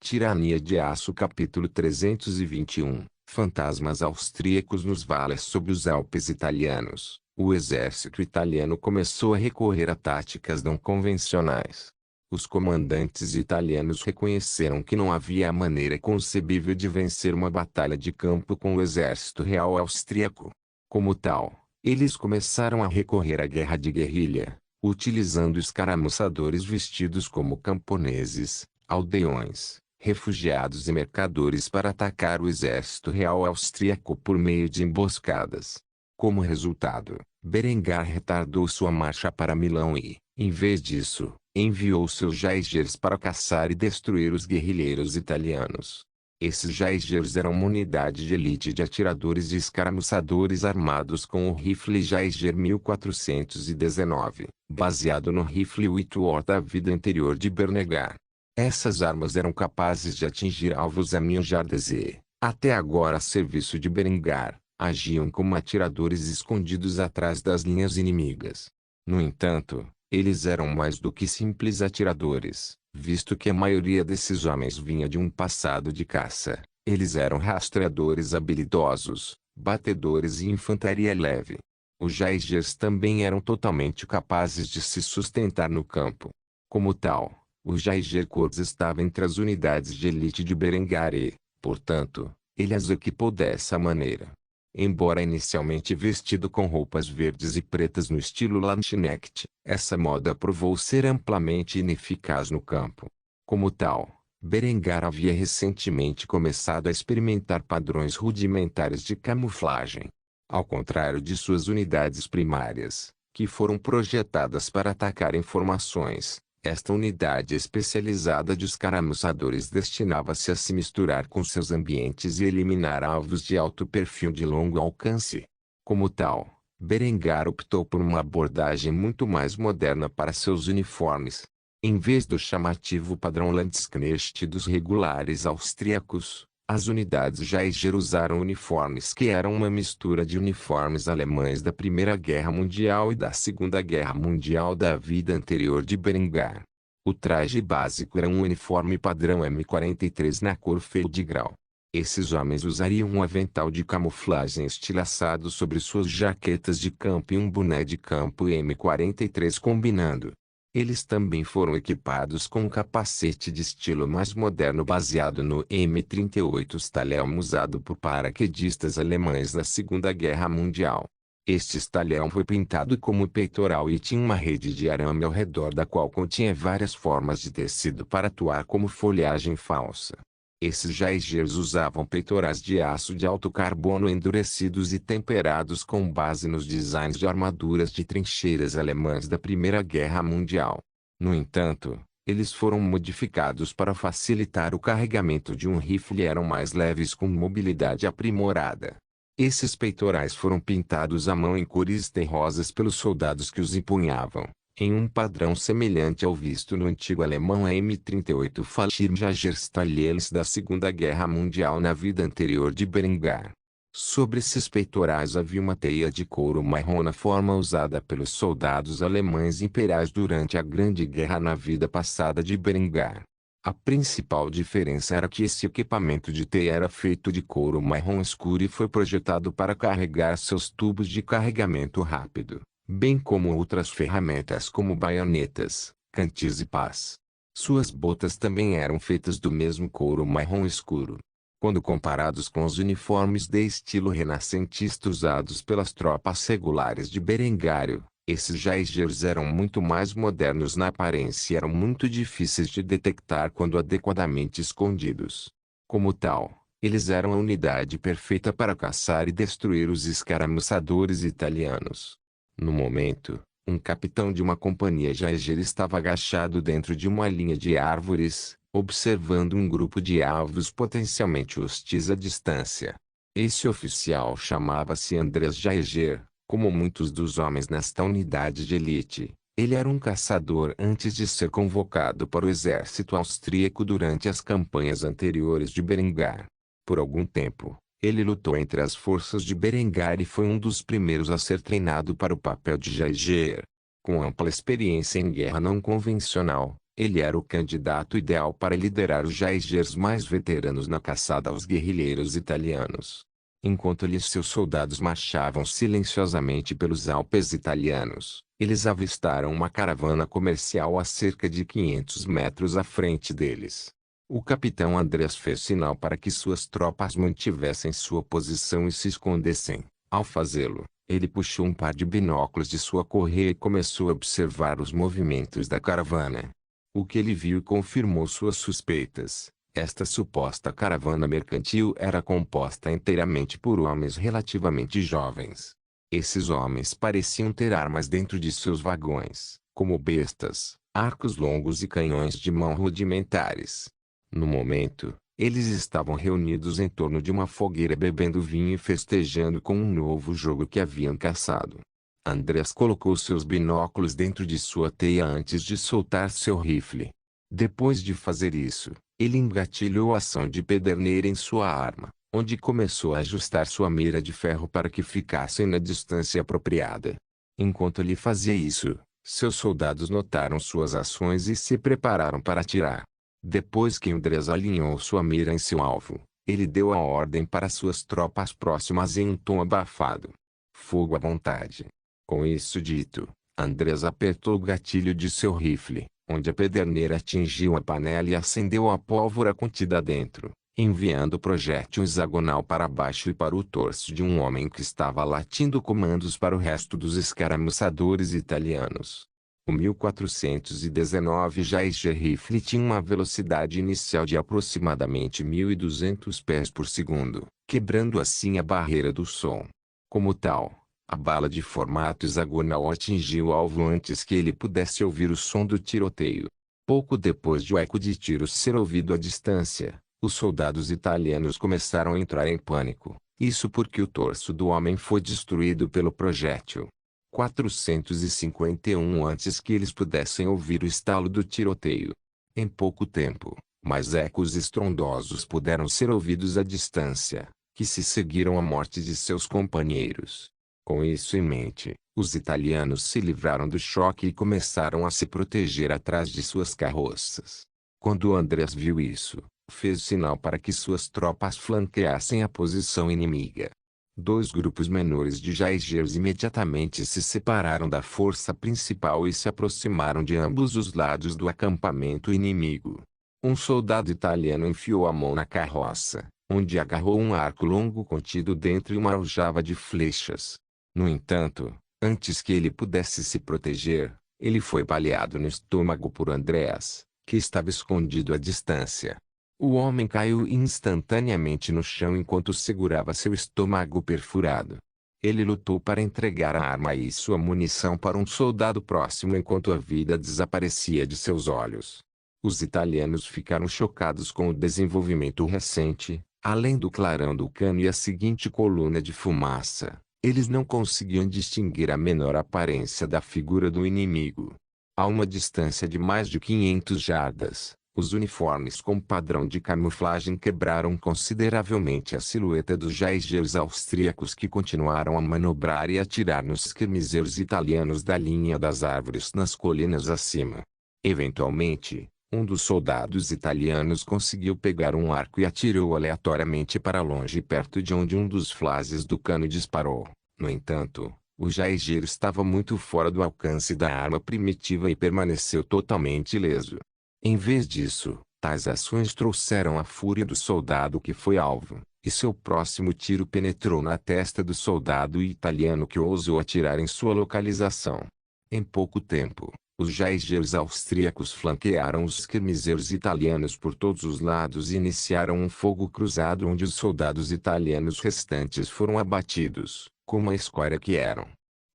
Tirania de Aço capítulo 321 Fantasmas austríacos nos vales sob os Alpes italianos. O exército italiano começou a recorrer a táticas não convencionais. Os comandantes italianos reconheceram que não havia maneira concebível de vencer uma batalha de campo com o exército real austríaco. Como tal, eles começaram a recorrer à guerra de guerrilha, utilizando escaramuçadores vestidos como camponeses, aldeões, refugiados e mercadores para atacar o exército real austríaco por meio de emboscadas. Como resultado, Berengar retardou sua marcha para Milão e, em vez disso, enviou seus jaegeres para caçar e destruir os guerrilheiros italianos. Esses jaegeres eram uma unidade de elite de atiradores e escaramuçadores armados com o rifle Jaeger 1419, baseado no rifle Whitworth da vida anterior de Berengar. Essas armas eram capazes de atingir alvos a milhares e, até agora a serviço de Berengar, agiam como atiradores escondidos atrás das linhas inimigas. No entanto, eles eram mais do que simples atiradores, visto que a maioria desses homens vinha de um passado de caça. Eles eram rastreadores habilidosos, batedores e infantaria leve. Os jaegers também eram totalmente capazes de se sustentar no campo. Como tal, o Jaeger Corps estava entre as unidades de elite de Berengar e, portanto, ele as equipou dessa maneira. Embora inicialmente vestido com roupas verdes e pretas no estilo Landsknecht, essa moda provou ser amplamente ineficaz no campo. Como tal, Berengar havia recentemente começado a experimentar padrões rudimentares de camuflagem. Ao contrário de suas unidades primárias, que foram projetadas para atacar informações, esta unidade especializada de escaramuçadores destinava-se a se misturar com seus ambientes e eliminar alvos de alto perfil de longo alcance. Como tal, Berengar optou por uma abordagem muito mais moderna para seus uniformes. Em vez do chamativo padrão Landsknecht dos regulares austríacos, as unidades Jaeger usaram uniformes que eram uma mistura de uniformes alemães da Primeira Guerra Mundial e da Segunda Guerra Mundial da vida anterior de Berengar. O traje básico era um uniforme padrão M43 na cor Feldgrau. Esses homens usariam um avental de camuflagem estilhaçado sobre suas jaquetas de campo e um boné de campo M43 combinando. Eles também foram equipados com um capacete de estilo mais moderno baseado no M38 Stalhelm usado por paraquedistas alemães na Segunda Guerra Mundial. Este Stalhelm foi pintado como peitoral e tinha uma rede de arame ao redor da qual continha várias formas de tecido para atuar como folhagem falsa. Esses jaegers usavam peitorais de aço de alto carbono endurecidos e temperados com base nos designs de armaduras de trincheiras alemãs da Primeira Guerra Mundial. No entanto, eles foram modificados para facilitar o carregamento de um rifle e eram mais leves com mobilidade aprimorada. Esses peitorais foram pintados à mão em cores terrosas pelos soldados que os empunhavam, em um padrão semelhante ao visto no antigo alemão M38 Fallschirmjäger Stalhelms da Segunda Guerra Mundial na vida anterior de Berengar. Sobre esses peitorais havia uma teia de couro marrom na forma usada pelos soldados alemães imperiais durante a Grande Guerra na vida passada de Berengar. A principal diferença era que esse equipamento de teia era feito de couro marrom escuro e foi projetado para carregar seus tubos de carregamento rápido, bem como outras ferramentas como baionetas, cantis e pás. Suas botas também eram feitas do mesmo couro marrom escuro. Quando comparados com os uniformes de estilo renascentista usados pelas tropas regulares de Berengário, esses jaegers eram muito mais modernos na aparência e eram muito difíceis de detectar quando adequadamente escondidos. Como tal, eles eram a unidade perfeita para caçar e destruir os escaramuçadores italianos. No momento, um capitão de uma companhia jaeger estava agachado dentro de uma linha de árvores, observando um grupo de alvos potencialmente hostis à distância. Esse oficial chamava-se Andreas Jaeger. Como muitos dos homens nesta unidade de elite, ele era um caçador antes de ser convocado para o exército austríaco durante as campanhas anteriores de Berengar. Por algum tempo, ele lutou entre as forças de Berengar e foi um dos primeiros a ser treinado para o papel de Jaeger. Com ampla experiência em guerra não convencional, Ele era o candidato ideal para liderar os Jaegers mais veteranos na caçada aos guerrilheiros italianos. Enquanto ele e seus soldados marchavam silenciosamente pelos Alpes italianos, eles avistaram uma caravana comercial a cerca de 500 metros à frente deles. O capitão Andreas fez sinal para que suas tropas mantivessem sua posição e se escondessem. Ao fazê-lo, ele puxou um par de binóculos de sua correia e começou a observar os movimentos da caravana. O que ele viu confirmou suas suspeitas. Esta suposta caravana mercantil era composta inteiramente por homens relativamente jovens. Esses homens pareciam ter armas dentro de seus vagões, como bestas, arcos longos e canhões de mão rudimentares. No momento, eles estavam reunidos em torno de uma fogueira bebendo vinho e festejando com um novo jogo que haviam caçado. Andreas colocou seus binóculos dentro de sua teia antes de soltar seu rifle. Depois de fazer isso, ele engatilhou a ação de pederneira em sua arma, onde começou a ajustar sua mira de ferro para que ficasse na distância apropriada. Enquanto ele fazia isso, seus soldados notaram suas ações e se prepararam para atirar. Depois que Andreas alinhou sua mira em seu alvo, ele deu a ordem para suas tropas próximas em um tom abafado. Fogo à vontade. Com isso dito, Andreas apertou o gatilho de seu rifle, onde a pederneira atingiu a panela e acendeu a pólvora contida dentro, enviando o projétil hexagonal para baixo e para o torso de um homem que estava latindo comandos para o resto dos escaramuçadores italianos. O 1419 Jaeger Rifle tinha uma velocidade inicial de aproximadamente 1.200 pés por segundo, quebrando assim a barreira do som. Como tal, a bala de formato hexagonal atingiu o alvo antes que ele pudesse ouvir o som do tiroteio. Pouco depois de o eco de tiros ser ouvido à distância, os soldados italianos começaram a entrar em pânico. Isso porque o torso do homem foi destruído pelo projétil. 451 antes que eles pudessem ouvir o estalo do tiroteio. Em pouco tempo, mais ecos estrondosos puderam ser ouvidos à distância, que se seguiram à morte de seus companheiros. Com isso em mente, os italianos se livraram do choque e começaram a se proteger atrás de suas carroças. Quando Andreas viu isso, fez sinal para que suas tropas flanqueassem a posição inimiga. Dois grupos menores de Jaegers imediatamente se separaram da força principal e se aproximaram de ambos os lados do acampamento inimigo. Um soldado italiano enfiou a mão na carroça, onde agarrou um arco longo contido dentro e uma aljava de flechas. No entanto, antes que ele pudesse se proteger, ele foi baleado no estômago por Andreas, que estava escondido à distância. O homem caiu instantaneamente no chão enquanto segurava seu estômago perfurado. Ele lutou para entregar a arma e sua munição para um soldado próximo enquanto a vida desaparecia de seus olhos. Os italianos ficaram chocados com o desenvolvimento recente, além do clarão do cano e a seguinte coluna de fumaça. Eles não conseguiam distinguir a menor aparência da figura do inimigo. A uma distância de mais de 500 jardas, os uniformes com padrão de camuflagem quebraram consideravelmente a silhueta dos Jaegers austríacos que continuaram a manobrar e atirar nos esquermizeiros italianos da linha das árvores nas colinas acima. Eventualmente, um dos soldados italianos conseguiu pegar um arco e atirou aleatoriamente para longe perto de onde um dos flases do cano disparou. No entanto, o Jaeger estava muito fora do alcance da arma primitiva e permaneceu totalmente ileso. Em vez disso, tais ações trouxeram a fúria do soldado que foi alvo, e seu próximo tiro penetrou na testa do soldado italiano que ousou atirar em sua localização. Em pouco tempo, os Jaegers austríacos flanquearam os esquermizeiros italianos por todos os lados e iniciaram um fogo cruzado onde os soldados italianos restantes foram abatidos, como a escória que eram.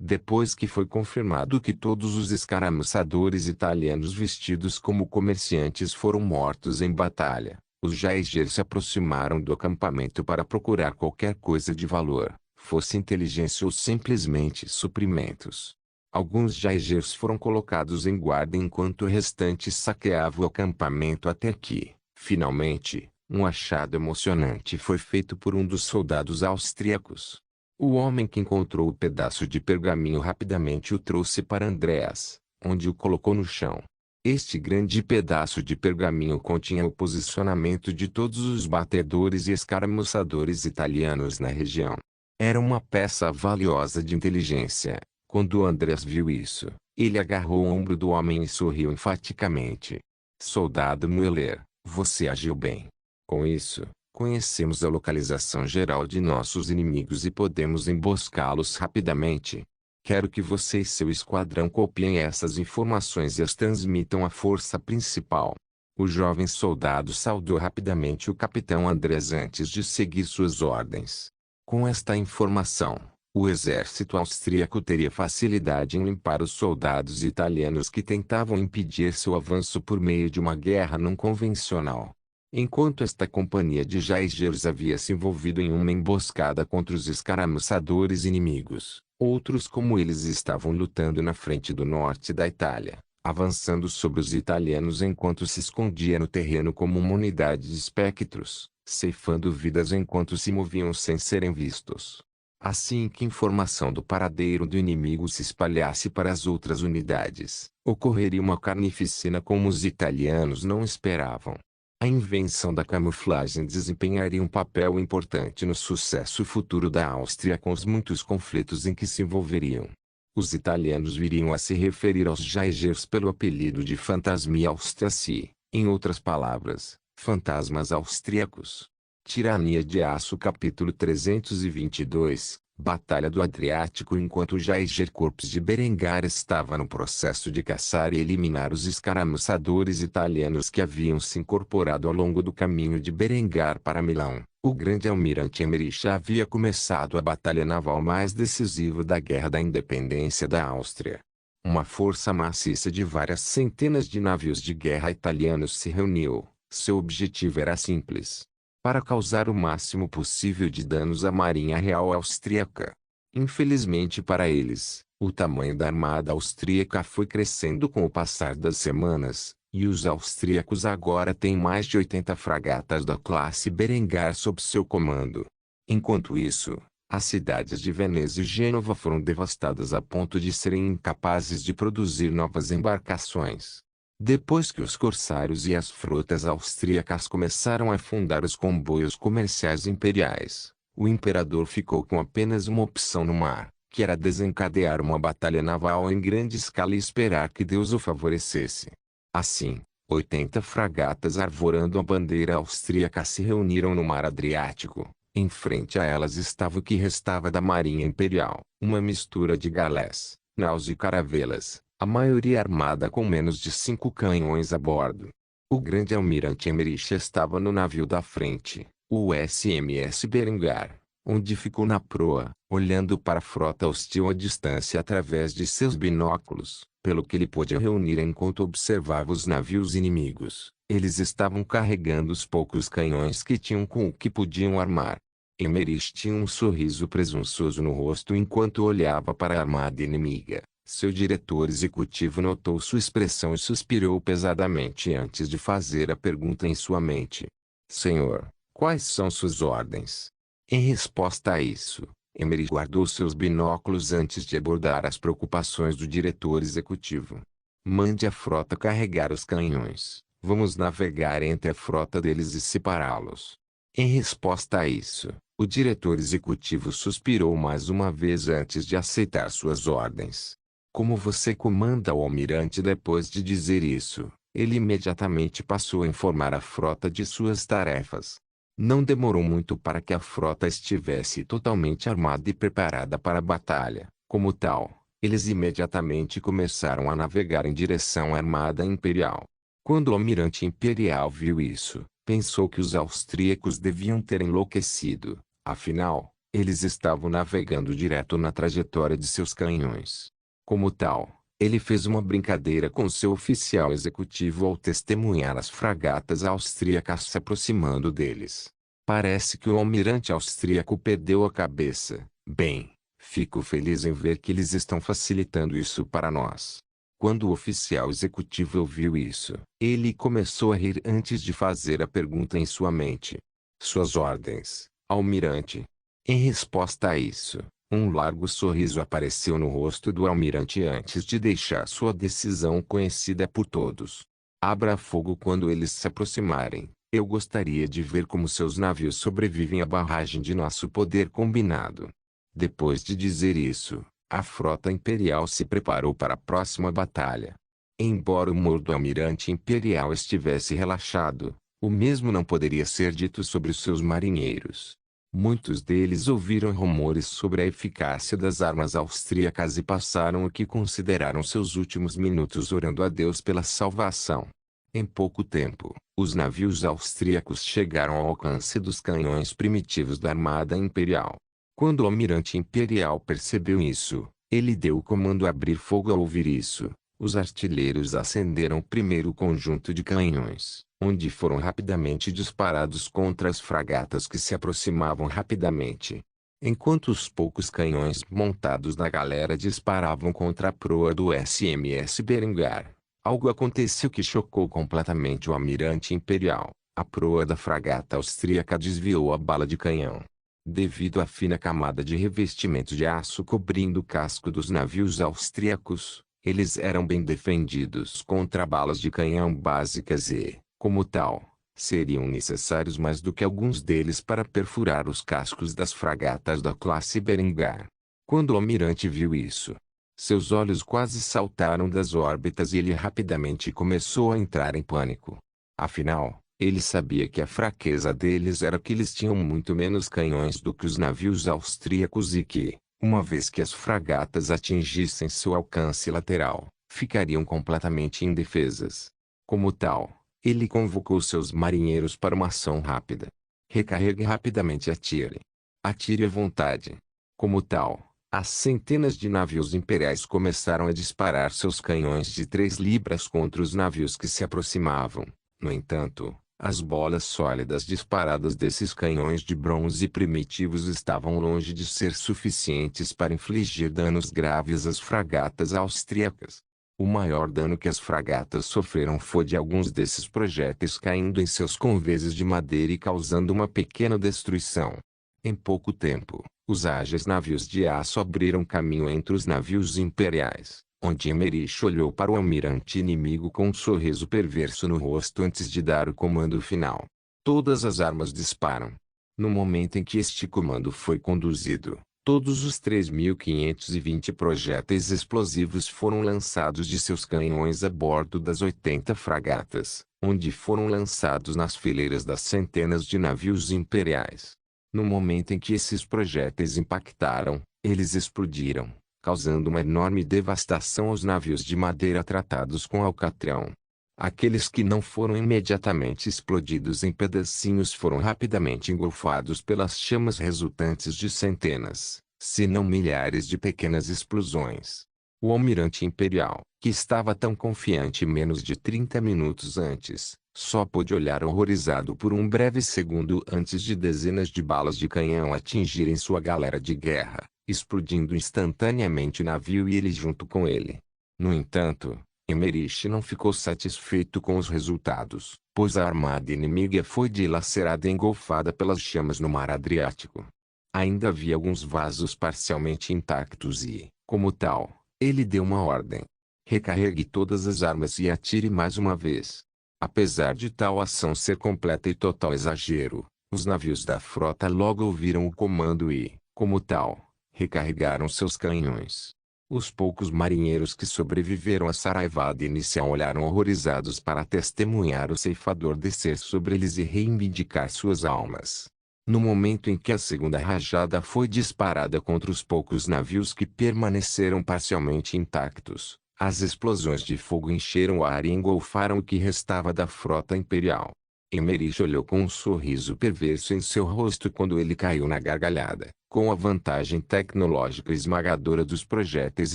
Depois que foi confirmado que todos os escaramuçadores italianos vestidos como comerciantes foram mortos em batalha, os Jaegers se aproximaram do acampamento para procurar qualquer coisa de valor, fosse inteligência ou simplesmente suprimentos. Alguns Jaegers foram colocados em guarda enquanto o restante saqueava o acampamento até que, finalmente, um achado emocionante foi feito por um dos soldados austríacos. O homem que encontrou o pedaço de pergaminho rapidamente o trouxe para Andreas, onde o colocou no chão. Este grande pedaço de pergaminho continha o posicionamento de todos os batedores e escaramuçadores italianos na região. Era uma peça valiosa de inteligência. Quando Andreas viu isso, ele agarrou o ombro do homem e sorriu enfaticamente. Soldado Mueller, você agiu bem. Com isso, conhecemos a localização geral de nossos inimigos e podemos emboscá-los rapidamente. Quero que você e seu esquadrão copiem essas informações e as transmitam à força principal. O jovem soldado saudou rapidamente o capitão Andreas antes de seguir suas ordens. Com esta informação, o exército austríaco teria facilidade em limpar os soldados italianos que tentavam impedir seu avanço por meio de uma guerra não convencional. Enquanto esta companhia de Jaegers havia se envolvido em uma emboscada contra os escaramuçadores inimigos, outros como eles estavam lutando na frente do norte da Itália, avançando sobre os italianos enquanto se escondia no terreno como uma unidade de espectros, ceifando vidas enquanto se moviam sem serem vistos. Assim que informação do paradeiro do inimigo se espalhasse para as outras unidades, ocorreria uma carnificina como os italianos não esperavam. A invenção da camuflagem desempenharia um papel importante no sucesso futuro da Áustria com os muitos conflitos em que se envolveriam. Os italianos viriam a se referir aos Jaegers pelo apelido de Fantasmi Austriaci, em outras palavras, fantasmas austríacos. Tirania de Aço capítulo 322, Batalha do Adriático. Enquanto o Jaeger Corps de Berengar estava no processo de caçar e eliminar os escaramuçadores italianos que haviam se incorporado ao longo do caminho de Berengar para Milão, o grande almirante Emmerich havia começado a batalha naval mais decisiva da Guerra da Independência da Áustria. Uma força maciça de várias centenas de navios de guerra italianos se reuniu. Seu objetivo era simples: para causar o máximo possível de danos à Marinha Real Austríaca. Infelizmente para eles, o tamanho da armada austríaca foi crescendo com o passar das semanas, e os austríacos agora têm mais de 80 fragatas da classe Berengar sob seu comando. Enquanto isso, as cidades de Veneza e Gênova foram devastadas a ponto de serem incapazes de produzir novas embarcações. Depois que os corsários e as frotas austríacas começaram a afundar os comboios comerciais imperiais, o imperador ficou com apenas uma opção no mar, que era desencadear uma batalha naval em grande escala e esperar que Deus o favorecesse. Assim, 80 fragatas arvorando a bandeira austríaca se reuniram no mar Adriático. Em frente a elas estava o que restava da marinha imperial, uma mistura de galés, naus e caravelas, a maioria armada com menos de 5 canhões a bordo. O grande almirante Emmerich estava no navio da frente, o SMS Berengar, onde ficou na proa, olhando para a frota hostil à distância através de seus binóculos, pelo que ele pôde reunir enquanto observava os navios inimigos. Eles estavam carregando os poucos canhões que tinham com o que podiam armar. Emmerich tinha um sorriso presunçoso no rosto enquanto olhava para a armada inimiga. Seu diretor executivo notou sua expressão e suspirou pesadamente antes de fazer a pergunta em sua mente. Senhor, quais são suas ordens? Em resposta a isso, Emmerich guardou seus binóculos antes de abordar as preocupações do diretor executivo. Mande a frota carregar os canhões. Vamos navegar entre a frota deles e separá-los. Em resposta a isso, o diretor executivo suspirou mais uma vez antes de aceitar suas ordens. Como você comanda, o almirante? Depois de dizer isso, ele imediatamente passou a informar a frota de suas tarefas. Não demorou muito para que a frota estivesse totalmente armada e preparada para a batalha. Como tal, eles imediatamente começaram a navegar em direção à armada imperial. Quando o almirante imperial viu isso, pensou que os austríacos deviam ter enlouquecido. Afinal, eles estavam navegando direto na trajetória de seus canhões. Como tal, ele fez uma brincadeira com seu oficial executivo ao testemunhar as fragatas austríacas se aproximando deles. Parece que o almirante austríaco perdeu a cabeça. Bem, fico feliz em ver que eles estão facilitando isso para nós. Quando o oficial executivo ouviu isso, ele começou a rir antes de fazer a pergunta em sua mente. Suas ordens, almirante. Em resposta a isso, Um largo sorriso apareceu no rosto do almirante antes de deixar sua decisão conhecida por todos. Abra fogo quando eles se aproximarem. Eu gostaria de ver como seus navios sobrevivem à barragem de nosso poder combinado. Depois de dizer isso, a frota imperial se preparou para a próxima batalha. Embora o humor do almirante imperial estivesse relaxado, o mesmo não poderia ser dito sobre os seus marinheiros. Muitos deles ouviram rumores sobre a eficácia das armas austríacas e passaram o que consideraram seus últimos minutos orando a Deus pela salvação. Em pouco tempo, os navios austríacos chegaram ao alcance dos canhões primitivos da Armada Imperial. Quando o almirante imperial percebeu isso, ele deu o comando a abrir fogo. Ao ouvir isso, os artilheiros acenderam o primeiro conjunto de canhões, onde foram rapidamente disparados contra as fragatas que se aproximavam rapidamente. Enquanto os poucos canhões montados na galera disparavam contra a proa do SMS Berengar, algo aconteceu que chocou completamente o almirante imperial. A proa da fragata austríaca desviou a bala de canhão. Devido à fina camada de revestimento de aço cobrindo o casco dos navios austríacos, eles eram bem defendidos contra balas de canhão básicas e, como tal, seriam necessários mais do que alguns deles para perfurar os cascos das fragatas da classe Berengar. Quando o almirante viu isso, seus olhos quase saltaram das órbitas e ele rapidamente começou a entrar em pânico. Afinal, ele sabia que a fraqueza deles era que eles tinham muito menos canhões do que os navios austríacos e que, uma vez que as fragatas atingissem seu alcance lateral, ficariam completamente indefesas. Como tal, ele convocou seus marinheiros para uma ação rápida. Recarregue rapidamente e atire. Atire à vontade. Como tal, as centenas de navios imperiais começaram a disparar seus canhões de 3 libras contra os navios que se aproximavam. No entanto, as bolas sólidas disparadas desses canhões de bronze primitivos estavam longe de ser suficientes para infligir danos graves às fragatas austríacas. O maior dano que as fragatas sofreram foi de alguns desses projéteis caindo em seus conveses de madeira e causando uma pequena destruição. Em pouco tempo, os ágeis navios de aço abriram caminho entre os navios imperiais, onde Emmerich olhou para o almirante inimigo com um sorriso perverso no rosto antes de dar o comando final. Todas as armas disparam. No momento em que este comando foi conduzido, todos os 3.520 projéteis explosivos foram lançados de seus canhões a bordo das 80 fragatas, onde foram lançados nas fileiras das centenas de navios imperiais. No momento em que esses projéteis impactaram, eles explodiram, causando uma enorme devastação aos navios de madeira tratados com alcatrão. Aqueles que não foram imediatamente explodidos em pedacinhos foram rapidamente engolfados pelas chamas resultantes de centenas, se não milhares de pequenas explosões. O almirante imperial, que estava tão confiante menos de 30 minutos antes, só pôde olhar horrorizado por um breve segundo antes de dezenas de balas de canhão atingirem sua galera de guerra, explodindo instantaneamente o navio e ele junto com ele. No entanto, Emmerich não ficou satisfeito com os resultados, pois a armada inimiga foi dilacerada e engolfada pelas chamas no mar Adriático. Ainda havia alguns vasos parcialmente intactos e, como tal, ele deu uma ordem. Recarregue todas as armas e atire mais uma vez. Apesar de tal ação ser completa e total exagero, os navios da frota logo ouviram o comando e, como tal, recarregaram seus canhões. Os poucos marinheiros que sobreviveram à saraivada inicial olharam horrorizados para testemunhar o ceifador descer sobre eles e reivindicar suas almas. No momento em que a segunda rajada foi disparada contra os poucos navios que permaneceram parcialmente intactos, as explosões de fogo encheram o ar e engolfaram o que restava da frota imperial. Emmerich olhou com um sorriso perverso em seu rosto quando ele caiu na gargalhada. Com a vantagem tecnológica esmagadora dos projéteis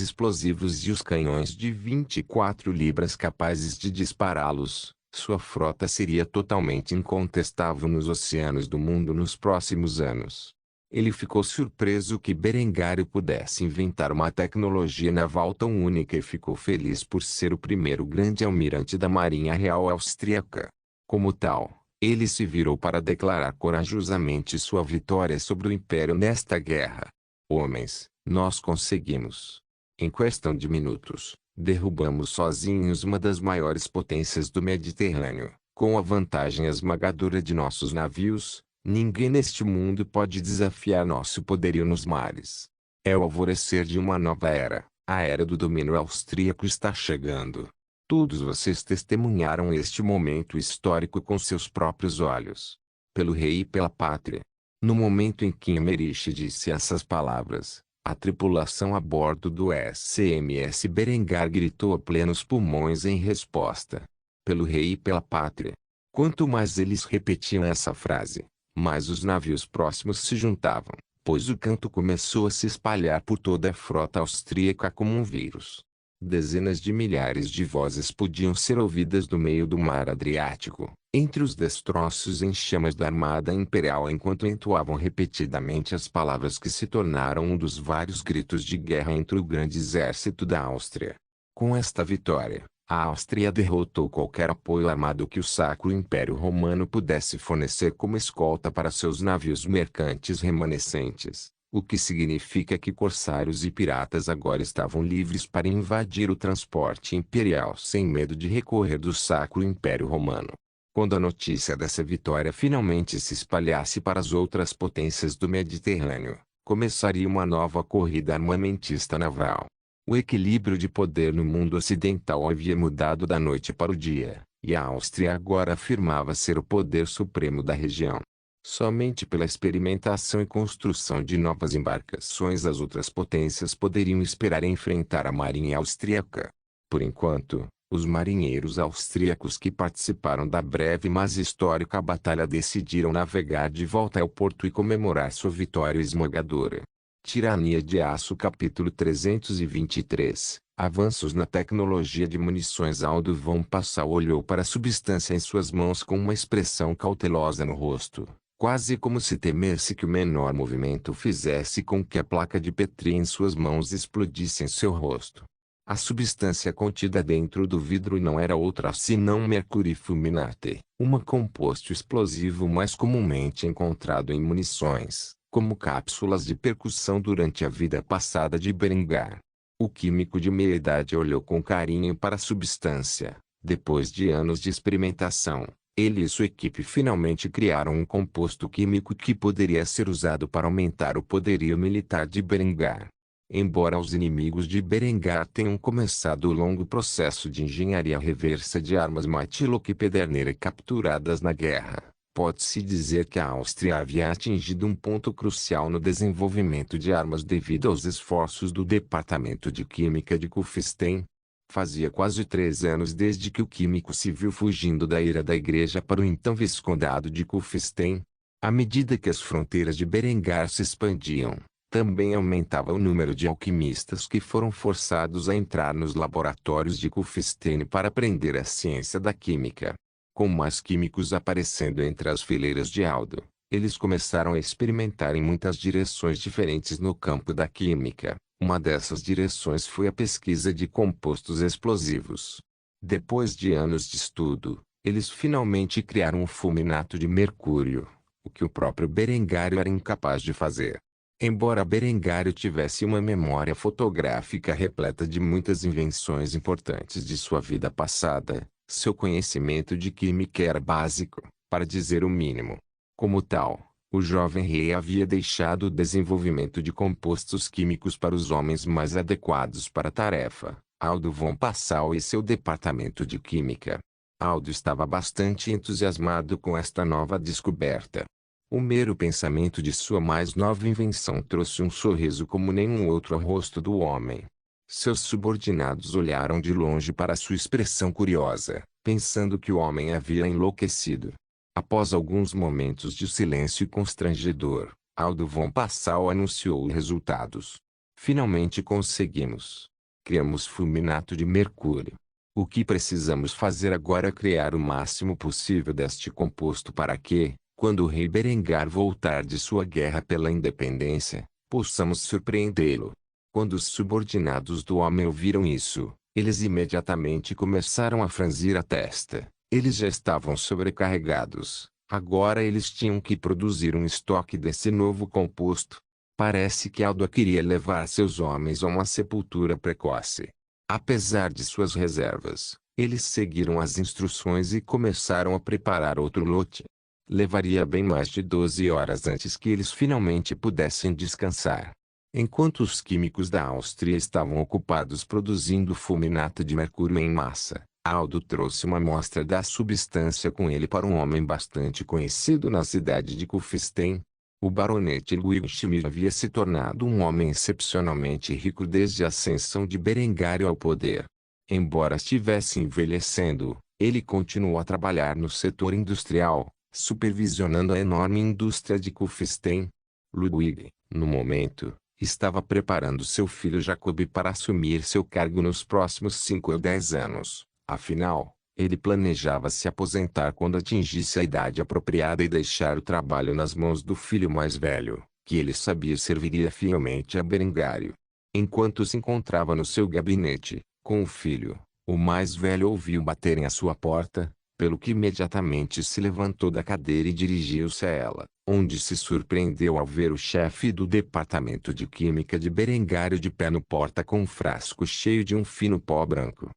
explosivos e os canhões de 24 libras capazes de dispará-los, sua frota seria totalmente incontestável nos oceanos do mundo nos próximos anos. Ele ficou surpreso que Berengário pudesse inventar uma tecnologia naval tão única e ficou feliz por ser o primeiro grande almirante da Marinha Real Austríaca. Como tal, ele se virou para declarar corajosamente sua vitória sobre o Império nesta guerra. Homens, nós conseguimos. Em questão de minutos, derrubamos sozinhos uma das maiores potências do Mediterrâneo, com a vantagem esmagadora de nossos navios. Ninguém neste mundo pode desafiar nosso poderio nos mares. É o alvorecer de uma nova era. A era do domínio austríaco está chegando. Todos vocês testemunharam este momento histórico com seus próprios olhos. Pelo rei e pela pátria. No momento em que Emmerich disse essas palavras, a tripulação a bordo do SMS Berengar gritou a plenos pulmões em resposta. Pelo rei e pela pátria. Quanto mais eles repetiam essa frase, mais os navios próximos se juntavam, pois o canto começou a se espalhar por toda a frota austríaca como um vírus. Dezenas de milhares de vozes podiam ser ouvidas do meio do mar Adriático, entre os destroços em chamas da armada imperial enquanto entoavam repetidamente as palavras que se tornaram um dos vários gritos de guerra entre o grande exército da Áustria. Com esta vitória, a Áustria derrotou qualquer apoio armado que o Sacro Império Romano pudesse fornecer como escolta para seus navios mercantes remanescentes. O que significa que corsários e piratas agora estavam livres para invadir o transporte imperial sem medo de recorrer do Sacro Império Romano. Quando a notícia dessa vitória finalmente se espalhasse para as outras potências do Mediterrâneo, começaria uma nova corrida armamentista naval. O equilíbrio de poder no mundo ocidental havia mudado da noite para o dia, e a Áustria agora afirmava ser o poder supremo da região. Somente pela experimentação e construção de novas embarcações as outras potências poderiam esperar enfrentar a marinha austríaca. Por enquanto, os marinheiros austríacos que participaram da breve mas histórica batalha decidiram navegar de volta ao porto e comemorar sua vitória esmagadora. Tirania de Aço capítulo 323 Avanços na tecnologia de munições. Aldo von Passau olhou para a substância em suas mãos com uma expressão cautelosa no rosto. Quase como se temesse que o menor movimento fizesse com que a placa de Petri em suas mãos explodisse em seu rosto. A substância contida dentro do vidro não era outra senão mercúrio fulminate, um composto explosivo mais comumente encontrado em munições, como cápsulas de percussão durante a vida passada de Berengar. O químico de meia-idade olhou com carinho para a substância. Depois de anos de experimentação, ele e sua equipe finalmente criaram um composto químico que poderia ser usado para aumentar o poderio militar de Berengar. Embora os inimigos de Berengar tenham começado o longo processo de engenharia reversa de armas Matlock e Pederneira capturadas na guerra, pode-se dizer que a Áustria havia atingido um ponto crucial no desenvolvimento de armas devido aos esforços do Departamento de Química de Kufstein. Fazia quase 3 anos desde que o químico se viu fugindo da ira da igreja para o então Viscondado de Kufstein. À medida que as fronteiras de Berengar se expandiam, também aumentava o número de alquimistas que foram forçados a entrar nos laboratórios de Kufstein para aprender a ciência da química. Com mais químicos aparecendo entre as fileiras de Aldo, eles começaram a experimentar em muitas direções diferentes no campo da química. Uma dessas direções foi a pesquisa de compostos explosivos. Depois de anos de estudo, eles finalmente criaram o fulminato de mercúrio, o que o próprio Berengário era incapaz de fazer. Embora Berengário tivesse uma memória fotográfica repleta de muitas invenções importantes de sua vida passada, seu conhecimento de química era básico, para dizer o mínimo. Como tal, o jovem rei havia deixado o desenvolvimento de compostos químicos para os homens mais adequados para a tarefa, Aldo von Passau e seu departamento de química. Aldo estava bastante entusiasmado com esta nova descoberta. O mero pensamento de sua mais nova invenção trouxe um sorriso como nenhum outro ao rosto do homem. Seus subordinados olharam de longe para sua expressão curiosa, pensando que o homem havia enlouquecido. Após alguns momentos de silêncio constrangedor, Aldo von Passau anunciou os resultados. Finalmente conseguimos. Criamos fulminato de mercúrio. O que precisamos fazer agora é criar o máximo possível deste composto para que, quando o rei Berengar voltar de sua guerra pela independência, possamos surpreendê-lo. Quando os subordinados do homem ouviram isso, eles imediatamente começaram a franzir a testa. Eles já estavam sobrecarregados. Agora eles tinham que produzir um estoque desse novo composto. Parece que Aldo queria levar seus homens a uma sepultura precoce. Apesar de suas reservas, eles seguiram as instruções e começaram a preparar outro lote. Levaria bem mais de 12 horas antes que eles finalmente pudessem descansar. Enquanto os químicos da Áustria estavam ocupados produzindo fulminato de mercúrio em massa, Aldo trouxe uma amostra da substância com ele para um homem bastante conhecido na cidade de Kufstein. O baronete Ludwig Schmid havia se tornado um homem excepcionalmente rico desde a ascensão de Berengário ao poder. Embora estivesse envelhecendo, ele continuou a trabalhar no setor industrial, supervisionando a enorme indústria de Kufstein. Ludwig, no momento, estava preparando seu filho Jacob para assumir seu cargo nos próximos 5 ou 10 anos. Afinal, ele planejava se aposentar quando atingisse a idade apropriada e deixar o trabalho nas mãos do filho mais velho, que ele sabia serviria fielmente a Berengário. Enquanto se encontrava no seu gabinete, com o filho, o mais velho ouviu baterem à sua porta, pelo que imediatamente se levantou da cadeira e dirigiu-se a ela, onde se surpreendeu ao ver o chefe do departamento de química de Berengário de pé no porta com um frasco cheio de um fino pó branco.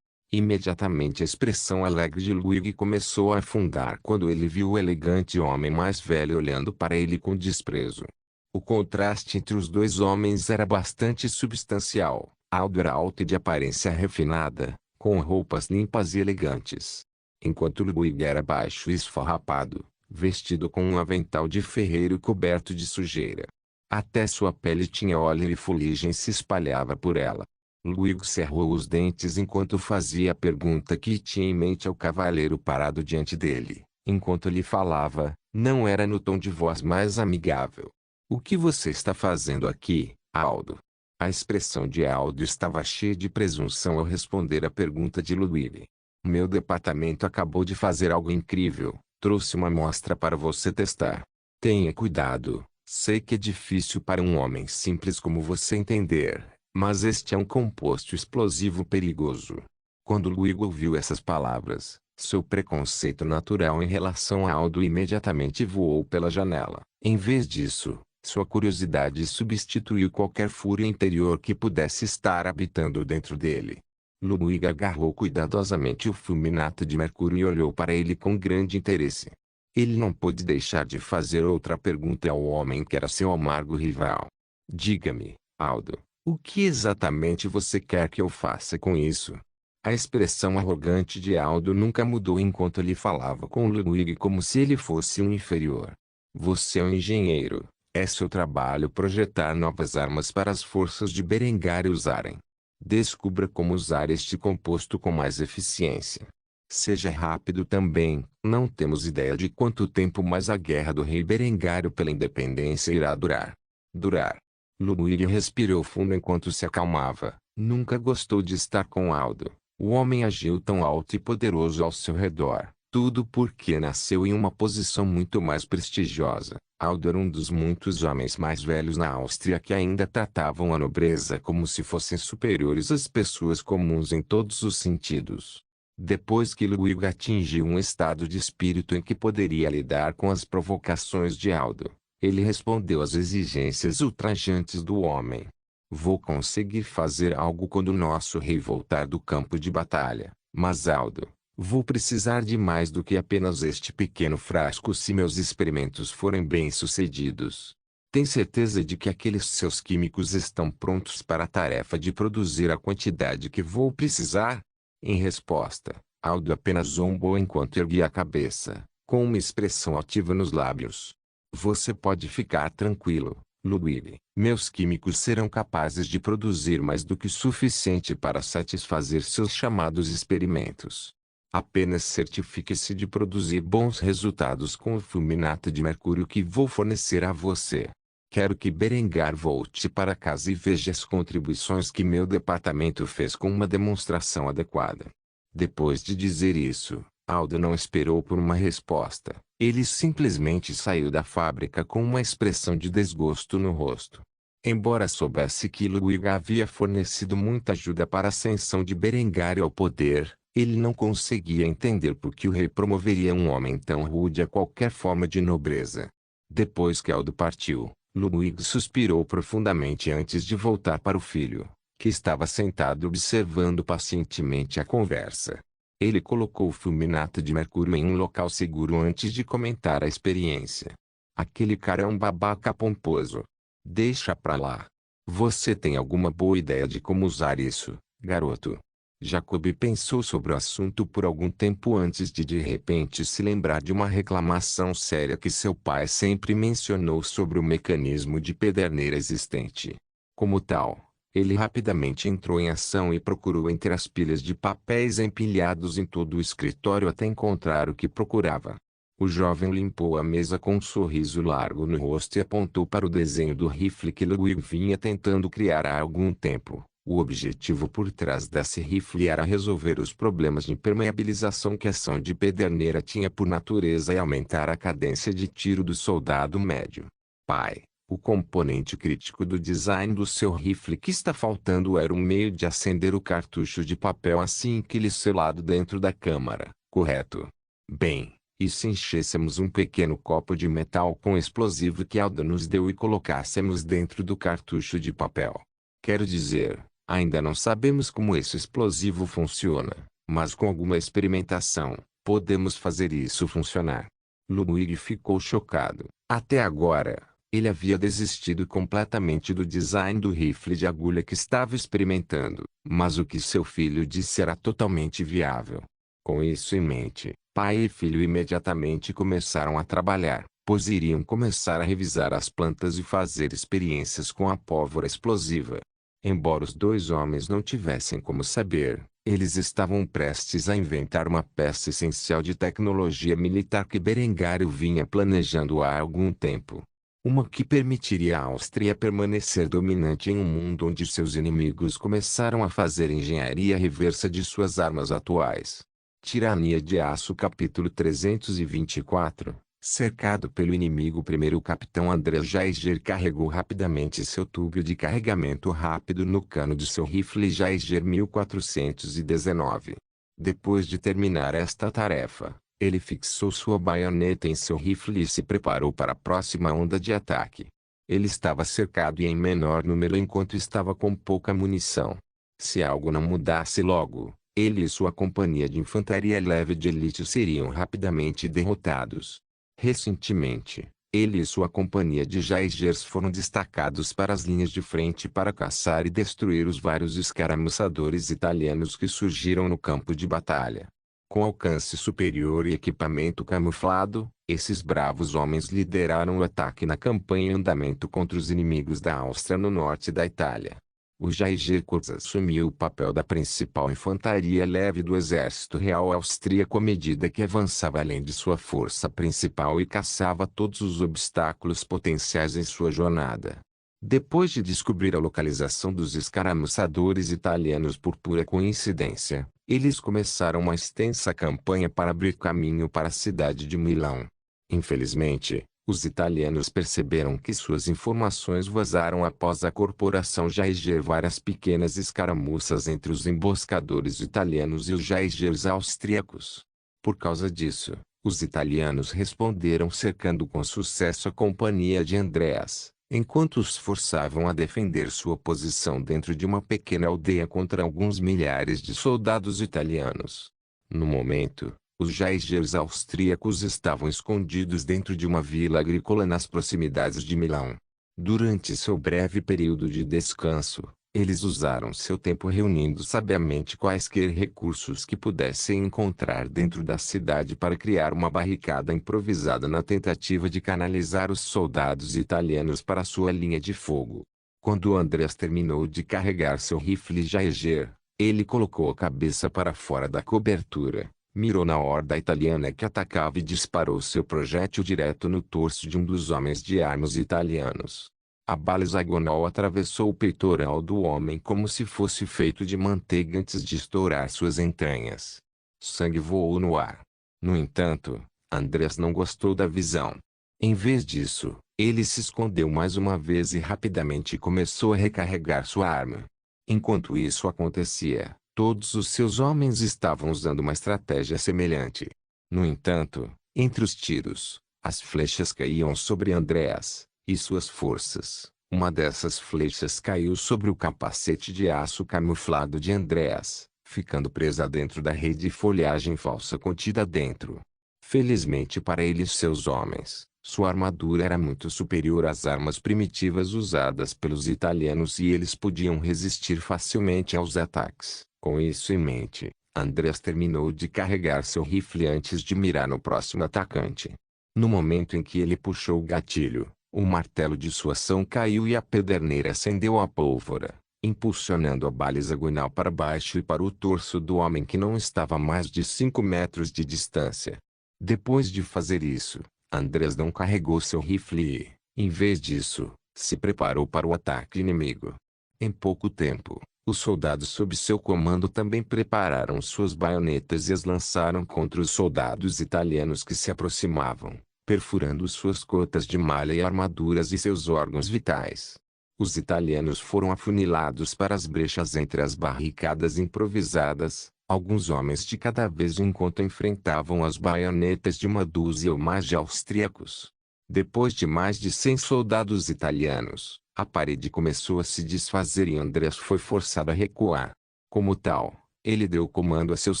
Imediatamente a expressão alegre de Ludwig começou a afundar quando ele viu o elegante homem mais velho olhando para ele com desprezo. O contraste entre os dois homens era bastante substancial. Aldo era alto e de aparência refinada, com roupas limpas e elegantes, enquanto Ludwig era baixo e esfarrapado, vestido com um avental de ferreiro coberto de sujeira. Até sua pele tinha óleo e fuligem se espalhava por ela. Ludwig cerrou os dentes enquanto fazia a pergunta que tinha em mente ao cavalheiro parado diante dele. Enquanto lhe falava, não era no tom de voz mais amigável. "O que você está fazendo aqui, Aldo?" A expressão de Aldo estava cheia de presunção ao responder à pergunta de Ludwig. "Meu departamento acabou de fazer algo incrível. Trouxe uma amostra para você testar. Tenha cuidado. Sei que é difícil para um homem simples como você entender, mas este é um composto explosivo perigoso." Quando Ludwig ouviu essas palavras, seu preconceito natural em relação a Aldo imediatamente voou pela janela. Em vez disso, sua curiosidade substituiu qualquer fúria interior que pudesse estar habitando dentro dele. Ludwig agarrou cuidadosamente o fulminato de mercúrio e olhou para ele com grande interesse. Ele não pôde deixar de fazer outra pergunta ao homem que era seu amargo rival. "Diga-me, Aldo, o que exatamente você quer que eu faça com isso?" A expressão arrogante de Aldo nunca mudou enquanto ele falava com Ludwig como se ele fosse um inferior. "Você é um engenheiro. É seu trabalho projetar novas armas para as forças de Berengário usarem. Descubra como usar este composto com mais eficiência. Seja rápido também. Não temos ideia de quanto tempo mais a guerra do rei Berengário pela independência irá durar." Durar. Ludwig respirou fundo enquanto se acalmava. Nunca gostou de estar com Aldo. O homem agiu tão alto e poderoso ao seu redor. Tudo porque nasceu em uma posição muito mais prestigiosa. Aldo era um dos muitos homens mais velhos na Áustria que ainda tratavam a nobreza como se fossem superiores às pessoas comuns em todos os sentidos. Depois que Ludwig atingiu um estado de espírito em que poderia lidar com as provocações de Aldo, ele respondeu às exigências ultrajantes do homem. "Vou conseguir fazer algo quando nosso rei voltar do campo de batalha, mas Aldo, vou precisar de mais do que apenas este pequeno frasco se meus experimentos forem bem-sucedidos. Tem certeza de que aqueles seus químicos estão prontos para a tarefa de produzir a quantidade que vou precisar?" Em resposta, Aldo apenas zombou enquanto erguia a cabeça, com uma expressão altiva nos lábios. "Você pode ficar tranquilo, Ludwig. Meus químicos serão capazes de produzir mais do que suficiente para satisfazer seus chamados experimentos. Apenas certifique-se de produzir bons resultados com o fulminato de mercúrio que vou fornecer a você. Quero que Berengar volte para casa e veja as contribuições que meu departamento fez com uma demonstração adequada." Depois de dizer isso, Aldo não esperou por uma resposta. Ele simplesmente saiu da fábrica com uma expressão de desgosto no rosto. Embora soubesse que Ludwig havia fornecido muita ajuda para a ascensão de Berengário ao poder, ele não conseguia entender por que o rei promoveria um homem tão rude a qualquer forma de nobreza. Depois que Aldo partiu, Ludwig suspirou profundamente antes de voltar para o filho, que estava sentado observando pacientemente a conversa. Ele colocou o fulminato de mercúrio em um local seguro antes de comentar a experiência. Aquele cara é um babaca pomposo. Deixa pra lá. Você tem alguma boa ideia de como usar isso, garoto? Jacob pensou sobre o assunto por algum tempo antes de repente se lembrar de uma reclamação séria que seu pai sempre mencionou sobre o mecanismo de pederneira existente. Como tal, ele rapidamente entrou em ação e procurou entre as pilhas de papéis empilhados em todo o escritório até encontrar o que procurava. O jovem limpou a mesa com um sorriso largo no rosto e apontou para o desenho do rifle que Ludwig vinha tentando criar há algum tempo. O objetivo por trás desse rifle era resolver os problemas de impermeabilização que a ação de pederneira tinha por natureza e aumentar a cadência de tiro do soldado médio. Pai, o componente crítico do design do seu rifle que está faltando era um meio de acender o cartucho de papel assim que ele selado dentro da câmara, correto? Bem, e se enchêssemos um pequeno copo de metal com explosivo que Alda nos deu e colocássemos dentro do cartucho de papel? Quero dizer, ainda não sabemos como esse explosivo funciona, mas com alguma experimentação, podemos fazer isso funcionar. Ludwig ficou chocado. Até agora, ele havia desistido completamente do design do rifle de agulha que estava experimentando, mas o que seu filho disse era totalmente viável. Com isso em mente, pai e filho imediatamente começaram a trabalhar, pois iriam começar a revisar as plantas e fazer experiências com a pólvora explosiva. Embora os dois homens não tivessem como saber, eles estavam prestes a inventar uma peça essencial de tecnologia militar que Berengário vinha planejando há algum tempo. Uma que permitiria à Áustria permanecer dominante em um mundo onde seus inimigos começaram a fazer engenharia reversa de suas armas atuais. Tirania de Aço capítulo 324. Cercado pelo inimigo, o primeiro capitão André Geiger carregou rapidamente seu tubo de carregamento rápido no cano de seu rifle Geiger 1419. Depois de terminar esta tarefa, ele fixou sua baioneta em seu rifle e se preparou para a próxima onda de ataque. Ele estava cercado e em menor número enquanto estava com pouca munição. Se algo não mudasse logo, ele e sua companhia de infantaria leve de elite seriam rapidamente derrotados. Recentemente, ele e sua companhia de Geigers foram destacados para as linhas de frente para caçar e destruir os vários escaramuçadores italianos que surgiram no campo de batalha. Com alcance superior e equipamento camuflado, esses bravos homens lideraram o ataque na campanha em andamento contra os inimigos da Áustria no norte da Itália. O Geiger Corps assumiu o papel da principal infantaria leve do exército real austríaco à medida que avançava além de sua força principal e caçava todos os obstáculos potenciais em sua jornada. Depois de descobrir a localização dos escaramuçadores italianos por pura coincidência, eles começaram uma extensa campanha para abrir caminho para a cidade de Milão. Infelizmente, os italianos perceberam que suas informações vazaram após a corporação Geiger várias pequenas escaramuças entre os emboscadores italianos e os Geigers austríacos. Por causa disso, os italianos responderam cercando com sucesso a companhia de Andreas, enquanto os forçavam a defender sua posição dentro de uma pequena aldeia contra alguns milhares de soldados italianos. No momento, os Geigers austríacos estavam escondidos dentro de uma vila agrícola nas proximidades de Milão. Durante seu breve período de descanso, eles usaram seu tempo reunindo sabiamente quaisquer recursos que pudessem encontrar dentro da cidade para criar uma barricada improvisada na tentativa de canalizar os soldados italianos para sua linha de fogo. Quando Andreas terminou de carregar seu rifle Geiger, ele colocou a cabeça para fora da cobertura, mirou na horda italiana que atacava e disparou seu projétil direto no torso de um dos homens de armas italianos. A bala hexagonal atravessou o peitoral do homem como se fosse feito de manteiga antes de estourar suas entranhas. Sangue voou no ar. No entanto, Andreas não gostou da visão. Em vez disso, ele se escondeu mais uma vez e rapidamente começou a recarregar sua arma. Enquanto isso acontecia, todos os seus homens estavam usando uma estratégia semelhante. No entanto, entre os tiros, as flechas caíam sobre Andreas, e suas forças. Uma dessas flechas caiu sobre o capacete de aço camuflado de Andreas, ficando presa dentro da rede de folhagem falsa contida dentro. Felizmente para ele e seus homens, sua armadura era muito superior às armas primitivas usadas pelos italianos e eles podiam resistir facilmente aos ataques. Com isso em mente, Andreas terminou de carregar seu rifle antes de mirar no próximo atacante. No momento em que ele puxou o gatilho, o martelo de sua ação caiu e a pederneira acendeu a pólvora, impulsionando a bala hexagonal para baixo e para o torso do homem que não estava a mais de 5 metros de distância. Depois de fazer isso, Andreas não carregou seu rifle e, em vez disso, se preparou para o ataque inimigo. Em pouco tempo, os soldados sob seu comando também prepararam suas baionetas e as lançaram contra os soldados italianos que se aproximavam, perfurando suas cotas de malha e armaduras e seus órgãos vitais. Os italianos foram afunilados para as brechas entre as barricadas improvisadas, alguns homens de cada vez enquanto enfrentavam as baionetas de uma dúzia ou mais de austríacos. Depois de mais de 100 soldados italianos, a parede começou a se desfazer e Andreas foi forçado a recuar. Como tal, ele deu comando a seus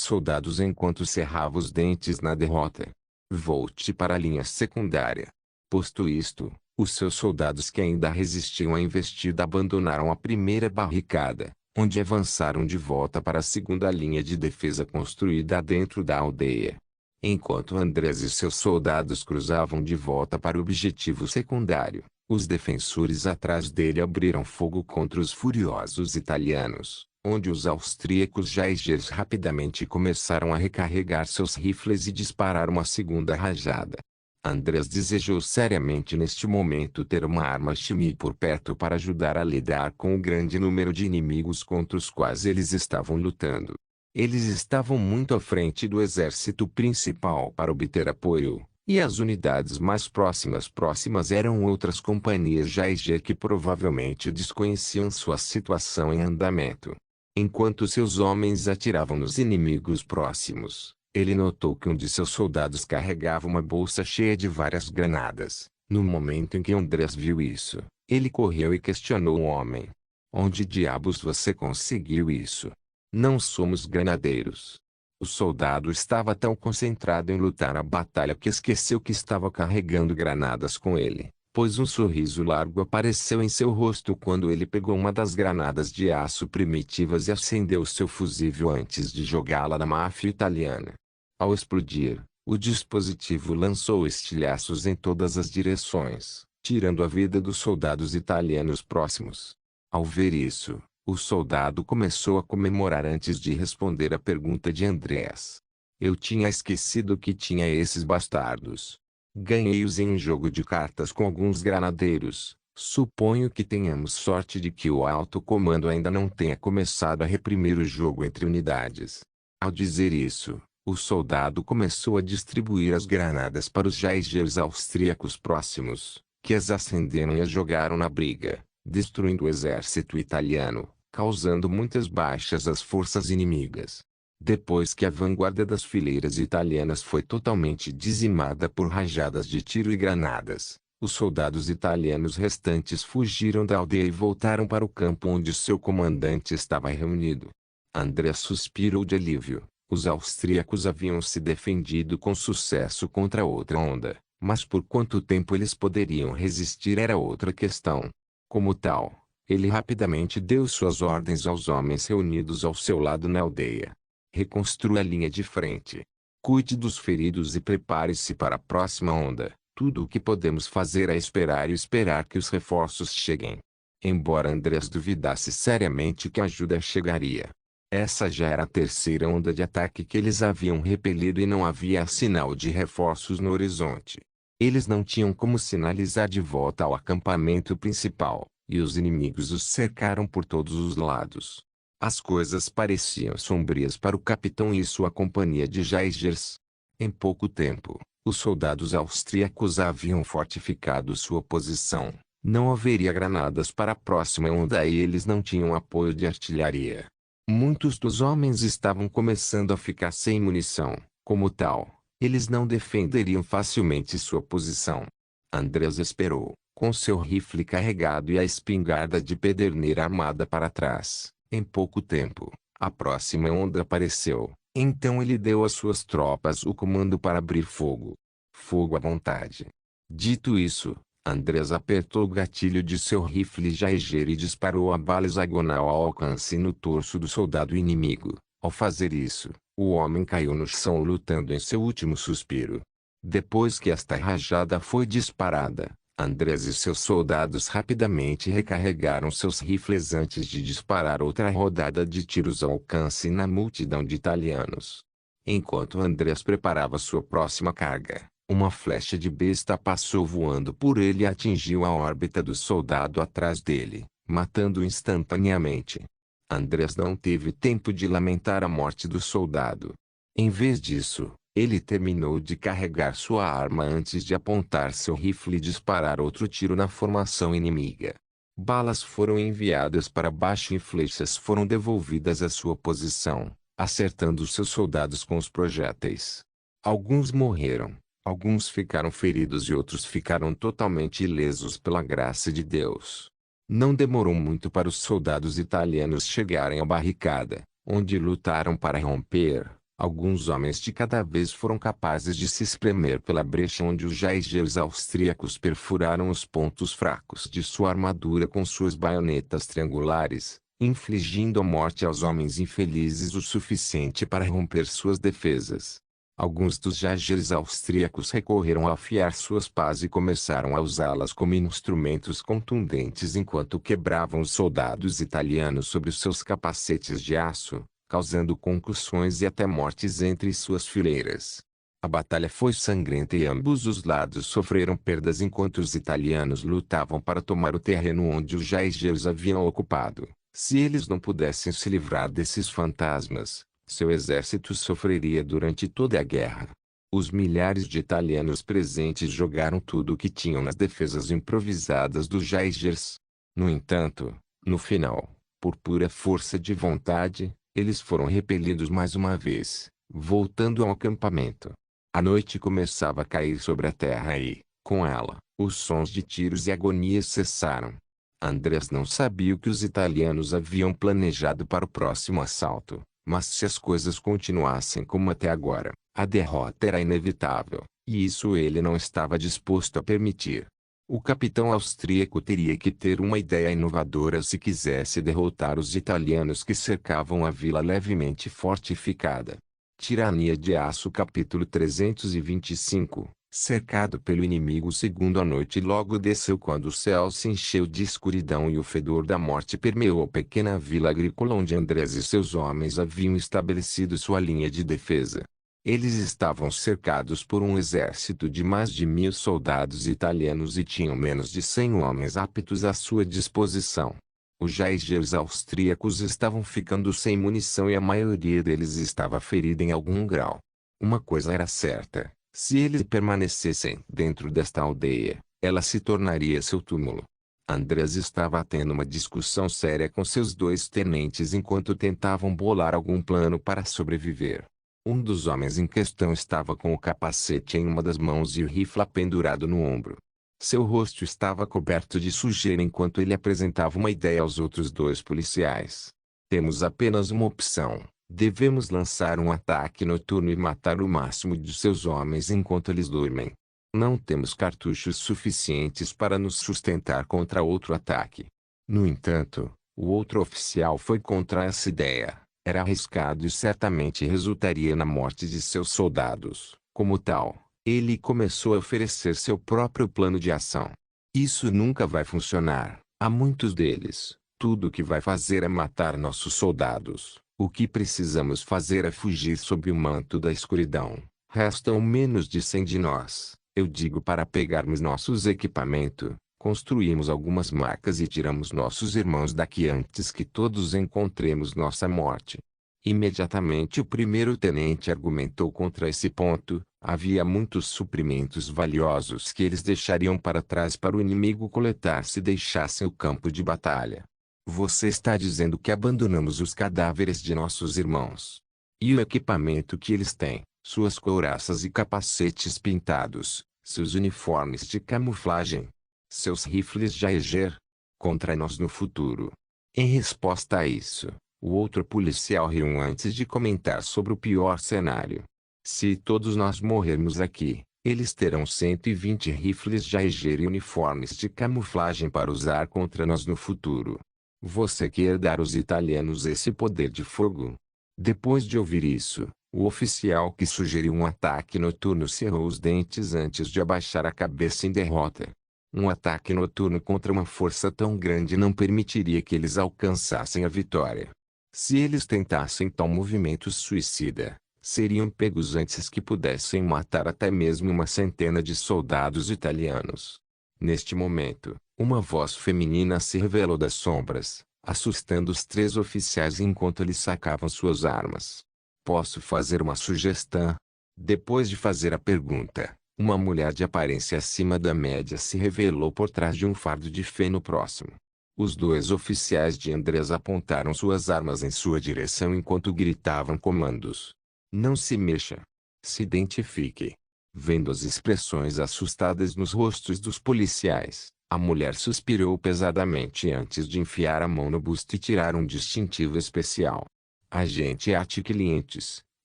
soldados enquanto cerrava os dentes na derrota. Volte para a linha secundária. Posto isto, os seus soldados que ainda resistiam à investida abandonaram a primeira barricada, onde avançaram de volta para a segunda linha de defesa construída dentro da aldeia. Enquanto Andreas e seus soldados cruzavam de volta para o objetivo secundário, os defensores atrás dele abriram fogo contra os furiosos italianos, onde os austríacos Jaegers rapidamente começaram a recarregar seus rifles e disparar uma segunda rajada. Andreas desejou seriamente neste momento ter uma arma Shimi por perto para ajudar a lidar com o grande número de inimigos contra os quais eles estavam lutando. Eles estavam muito à frente do exército principal para obter apoio, e as unidades mais próximas eram outras companhias Jaeger que provavelmente desconheciam sua situação em andamento. Enquanto seus homens atiravam nos inimigos próximos, ele notou que um de seus soldados carregava uma bolsa cheia de várias granadas. No momento em que Andreas viu isso, ele correu e questionou o homem. Onde diabos você conseguiu isso? Não somos granadeiros. O soldado estava tão concentrado em lutar a batalha que esqueceu que estava carregando granadas com ele, pois um sorriso largo apareceu em seu rosto quando ele pegou uma das granadas de aço primitivas e acendeu seu fusível antes de jogá-la na máfia italiana. Ao explodir, o dispositivo lançou estilhaços em todas as direções, tirando a vida dos soldados italianos próximos. Ao ver isso, o soldado começou a comemorar antes de responder a pergunta de Andreas. Eu tinha esquecido que tinha esses bastardos. Ganhei-os em um jogo de cartas com alguns granadeiros. Suponho que tenhamos sorte de que o alto comando ainda não tenha começado a reprimir o jogo entre unidades. Ao dizer isso, o soldado começou a distribuir as granadas para os Jaegers austríacos próximos, que as acenderam e as jogaram na briga, destruindo o exército italiano, causando muitas baixas às forças inimigas. Depois que a vanguarda das fileiras italianas foi totalmente dizimada por rajadas de tiro e granadas, os soldados italianos restantes fugiram da aldeia e voltaram para o campo onde seu comandante estava reunido. André suspirou de alívio. Os austríacos haviam se defendido com sucesso contra outra onda, mas por quanto tempo eles poderiam resistir era outra questão. Como tal, ele rapidamente deu suas ordens aos homens reunidos ao seu lado na aldeia. Reconstrua a linha de frente. Cuide dos feridos e prepare-se para a próxima onda. Tudo o que podemos fazer é esperar e esperar que os reforços cheguem. Embora Andrés duvidasse seriamente que a ajuda chegaria. Essa já era a terceira onda de ataque que eles haviam repelido e não havia sinal de reforços no horizonte. Eles não tinham como sinalizar de volta ao acampamento principal, e os inimigos os cercaram por todos os lados. As coisas pareciam sombrias para o capitão e sua companhia de Jaegers. Em pouco tempo, os soldados austríacos haviam fortificado sua posição. Não haveria granadas para a próxima onda e eles não tinham apoio de artilharia. Muitos dos homens estavam começando a ficar sem munição. Como tal, eles não defenderiam facilmente sua posição. Andrés esperou, com seu rifle carregado e a espingarda de pederneira armada para trás. Em pouco tempo, a próxima onda apareceu. Então ele deu às suas tropas o comando para abrir fogo. Fogo à vontade. Dito isso, Andrés apertou o gatilho de seu rifle Jaeger e disparou a bala hexagonal ao alcance no torso do soldado inimigo. Ao fazer isso, o homem caiu no chão lutando em seu último suspiro. Depois que esta rajada foi disparada, Andrés e seus soldados rapidamente recarregaram seus rifles antes de disparar outra rodada de tiros ao alcance na multidão de italianos. Enquanto Andrés preparava sua próxima carga, uma flecha de besta passou voando por ele e atingiu a órbita do soldado atrás dele, matando-o instantaneamente. Andrés não teve tempo de lamentar a morte do soldado. Em vez disso, ele terminou de carregar sua arma antes de apontar seu rifle e disparar outro tiro na formação inimiga. Balas foram enviadas para baixo e flechas foram devolvidas à sua posição, acertando seus soldados com os projéteis. Alguns morreram, alguns ficaram feridos e outros ficaram totalmente ilesos pela graça de Deus. Não demorou muito para os soldados italianos chegarem à barricada, onde lutaram para romper. Alguns homens de cada vez foram capazes de se espremer pela brecha onde os jaegeres austríacos perfuraram os pontos fracos de sua armadura com suas baionetas triangulares, infligindo a morte aos homens infelizes o suficiente para romper suas defesas. Alguns dos jaegeres austríacos recorreram a afiar suas pás e começaram a usá-las como instrumentos contundentes enquanto quebravam os soldados italianos sobre os seus capacetes de aço, causando concussões e até mortes entre suas fileiras. A batalha foi sangrenta e ambos os lados sofreram perdas enquanto os italianos lutavam para tomar o terreno onde os jaegeres haviam ocupado. Se eles não pudessem se livrar desses fantasmas, seu exército sofreria durante toda a guerra. Os milhares de italianos presentes jogaram tudo o que tinham nas defesas improvisadas dos jaegeres. No entanto, no final, por pura força de vontade, eles foram repelidos mais uma vez, voltando ao acampamento. A noite começava a cair sobre a terra e, com ela, os sons de tiros e agonias cessaram. Andrés não sabia o que os italianos haviam planejado para o próximo assalto. Mas se as coisas continuassem como até agora, a derrota era inevitável, e isso ele não estava disposto a permitir. O capitão austríaco teria que ter uma ideia inovadora se quisesse derrotar os italianos que cercavam a vila levemente fortificada. Tirania de Aço capítulo 325. Cercado pelo inimigo segundo a noite logo desceu quando o céu se encheu de escuridão e o fedor da morte permeou a pequena vila agrícola onde Andrés e seus homens haviam estabelecido sua linha de defesa. Eles estavam cercados por um exército de mais de 1000 soldados italianos e tinham menos de 100 homens aptos à sua disposição. Os jaegeres austríacos estavam ficando sem munição e a maioria deles estava ferida em algum grau. Uma coisa era certa. Se eles permanecessem dentro desta aldeia, ela se tornaria seu túmulo. Andrés estava tendo uma discussão séria com seus 2 tenentes enquanto tentavam bolar algum plano para sobreviver. Um dos homens em questão estava com o capacete em uma das mãos e o rifle pendurado no ombro. Seu rosto estava coberto de sujeira enquanto ele apresentava uma ideia aos outros 2 policiais. Temos apenas uma opção. Devemos lançar um ataque noturno e matar o máximo de seus homens enquanto eles dormem. Não temos cartuchos suficientes para nos sustentar contra outro ataque. No entanto, o outro oficial foi contra essa ideia. Era arriscado e certamente resultaria na morte de seus soldados. Como tal, ele começou a oferecer seu próprio plano de ação. Isso nunca vai funcionar. Há muitos deles. Tudo o que vai fazer é matar nossos soldados. O que precisamos fazer é fugir sob o manto da escuridão. Restam menos de 100 de nós. Eu digo para pegarmos nossos equipamentos, construímos algumas marcas e tiramos nossos irmãos daqui antes que todos encontremos nossa morte. Imediatamente o primeiro tenente argumentou contra esse ponto. Havia muitos suprimentos valiosos que eles deixariam para trás para o inimigo coletar se deixassem o campo de batalha. Você está dizendo que abandonamos os cadáveres de nossos irmãos. E o equipamento que eles têm, suas couraças e capacetes pintados, seus uniformes de camuflagem. Seus rifles Jaeger contra nós no futuro. Em resposta a isso, o outro policial riu antes de comentar sobre o pior cenário. Se todos nós morrermos aqui, eles terão 120 rifles Jaeger e uniformes de camuflagem para usar contra nós no futuro. Você quer dar aos italianos esse poder de fogo? Depois de ouvir isso, o oficial que sugeriu um ataque noturno cerrou os dentes antes de abaixar a cabeça em derrota. Um ataque noturno contra uma força tão grande não permitiria que eles alcançassem a vitória. Se eles tentassem tal movimento suicida, seriam pegos antes que pudessem matar até mesmo uma centena de soldados italianos. Neste momento, uma voz feminina se revelou das sombras, assustando os 3 oficiais enquanto eles sacavam suas armas. Posso fazer uma sugestão? Depois de fazer a pergunta, uma mulher de aparência acima da média se revelou por trás de um fardo de feno próximo. Os 2 oficiais de Andrés apontaram suas armas em sua direção enquanto gritavam comandos. Não se mexa. Se identifique. Vendo as expressões assustadas nos rostos dos policiais, a mulher suspirou pesadamente antes de enfiar a mão no busto e tirar um distintivo especial. Agente AT Clientes,